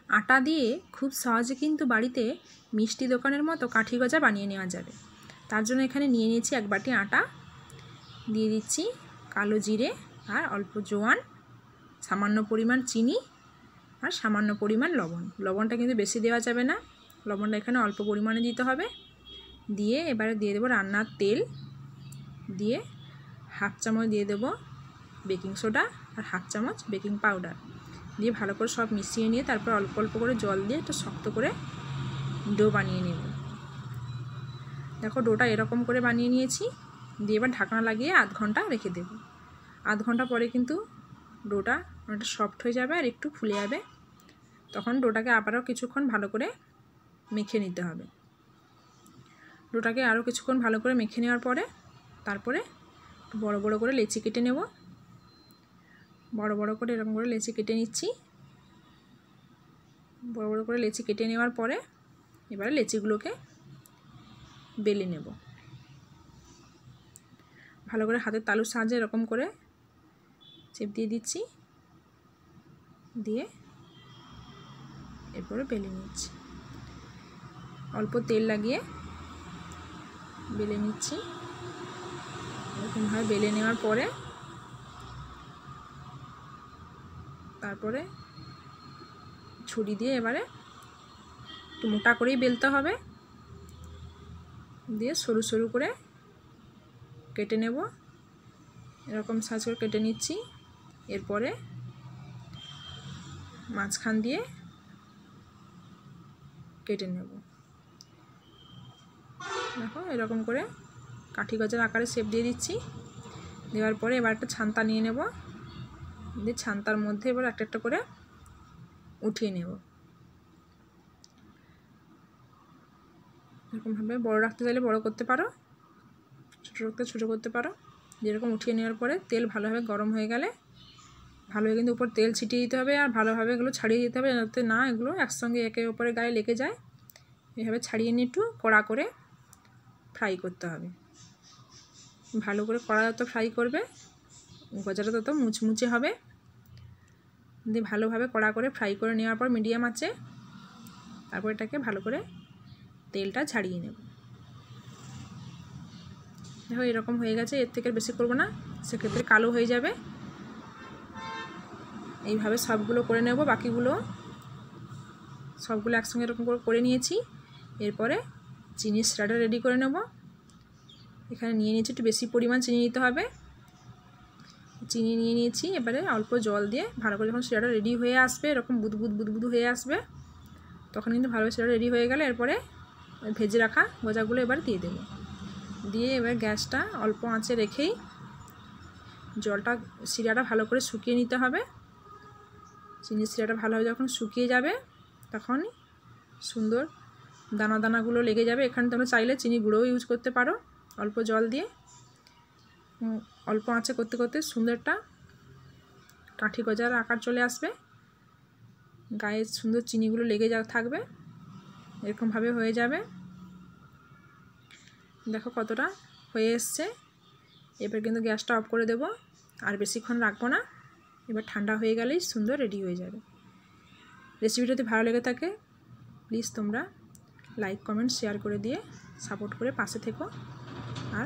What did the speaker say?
আটা দিয়ে খুব সহজে কিন্তু বাড়িতে মিষ্টি দোকানের মতো কাঠি গজা বানিয়ে নেওয়া যাবে। তার জন্য এখানে নিয়ে নিয়েছি 1 বাটি আটা, দিয়ে দিচ্ছি কালো জিরে আর অল্প জোয়ান, সামান্য পরিমাণ চিনি আর সামান্য পরিমাণ লবণ। লবণটা কিন্তু বেশি দেওয়া যাবে না, লবণটা এখানে অল্প পরিমাণে দিতে হবে। দিয়ে এবারে দিয়ে দেবো রান্নার তেল, দিয়ে 1/2 চামচ দিয়ে দেবো বেকিং সোডা আর 1/2 চামচ বেকিং পাউডার, দিয়ে ভালো করে সব মিশিয়ে নিয়ে তারপর অল্প অল্প করে জল দিয়ে একটু শক্ত করে ডো বানিয়ে নেব। দেখো ডোটা এরকম করে বানিয়ে নিয়েছি। দিয়ে এবার ঢাকনা লাগিয়ে 1/2 ঘন্টা রেখে দেব। 1/2 ঘন্টা পরে কিন্তু ডোটা অনেকটা সফট হয়ে যাবে আর একটু ফুলে যাবে। তখন ডোটাকে আবারও কিছুক্ষণ ভালো করে মেখে নিতে হবে। ডোটাকে আরও কিছুক্ষণ ভালো করে মেখে নেওয়ার পরে তারপরে বড় বড় করে লেচি কেটে নেব। বড় বড় করে এরকম করে লেচি কেটে নিচ্ছি। বড় বড় করে লেচি কেটে নেওয়ার পরে এবারে লেচিগুলোকে বেলে নেব। ভালো করে হাতের তালুর সাহায্যে এরকম করে চেপ দিয়ে দিচ্ছি, দিয়ে এরপরে বেলে নিচ্ছি। অল্প তেল লাগিয়ে বেলে নিচ্ছি। এরকমভাবে বেলে নেওয়ার পরে তারপরে ছুরি দিয়ে এবারে একটু মোটা করেই বেলতে হবে, দিয়ে সরু সরু করে কেটে নেব। এরকম সাইজ করে কেটে নিচ্ছি। এরপরে মাঝখান দিয়ে কেটে নেব। দেখো এরকম করে কাঠি গজার আকারে শেপ দিয়ে দিচ্ছি। দেওয়ার পরে এবার একটা ছান্তা নিয়ে নেব, দিয়ে ছান্তার মধ্যে এবার একটা একটা করে উঠিয়ে নেব। এরকমভাবে বড় রাখতে চাইলে বড় করতে পারো, ছোটো রাখতে ছোটো করতে পারো। যেরকম উঠিয়ে নেওয়ার পরে তেল ভালোভাবে গরম হয়ে গেলে ভালোভাবে কিন্তু উপর তেল ছিটিয়ে দিতে হবে আর ভালোভাবে এগুলো ছাড়িয়ে দিতে হবে, যাতে না এগুলো একসঙ্গে একে অপরের গায়ে লেগে যায়। এভাবে ছাড়িয়ে নিয়ে একটু কড়া করে ফ্রাই করতে হবে। ভালো করে কড়া যত ফ্রাই করবে গজাটা তত মুচমুচে হবে। দিয়ে ভালোভাবে কড়া করে ফ্রাই করে নেওয়ার পর মিডিয়াম আঁচে তারপর এটাকে ভালো করে তেলটা ছাড়িয়ে নেব। দেখো এরকম হয়ে গেছে, এর থেকে বেশি করব না, সেক্ষেত্রে কালো হয়ে যাবে। এইভাবে সবগুলো করে নেব। বাকিগুলো সবগুলো একসঙ্গে এরকম করে নিয়েছি। এরপরে চিনির সিরাটা রেডি করে নেব। এখানে নিয়ে নিয়েছি একটু বেশি পরিমাণ চিনি নিতে হবে। চিনি নিয়ে নিয়েছি। এবারে অল্প জল দিয়ে ভালো করে যখন সিরাটা রেডি হয়ে আসবে, এরকম বুদবুদ হয়ে আসবে, তখন কিন্তু ভালোভাবে সিরাটা রেডি হয়ে গেলে এরপরে ভেজে রাখা গজাগুলো এবার দিয়ে দেব। দিয়ে এবার গ্যাসটা অল্প আঁচে রেখেই সিরাটা ভালো করে শুকিয়ে নিতে হবে। চিনির সিরাটা ভালোভাবে যখন শুকিয়ে যাবে তখন সুন্দর দানা দানাগুলো লেগে যাবে। এখানে তোমরা চাইলে চিনি গুঁড়োও ইউজ করতে পারো। অল্প জল দিয়ে অল্প আঁচে করতে করতে সুন্দর একটা কাঠি গজার আকার চলে আসবে, গায়ে সুন্দর চিনিগুলো লেগে থাকবে। এরকমভাবে হয়ে যাবে। দেখো কতটা হয়ে এসছে। এবার কিন্তু গ্যাসটা অফ করে দেব, আর বেশিক্ষণ রাখবো না। এবার ঠান্ডা হয়ে গেলেই সুন্দর রেডি হয়ে যাবে। রেসিপিটা যদি ভালো লেগে থাকে প্লিজ তোমরা লাইক কমেন্ট শেয়ার করে দিয়ে সাপোর্ট করে পাশে থেকো। আর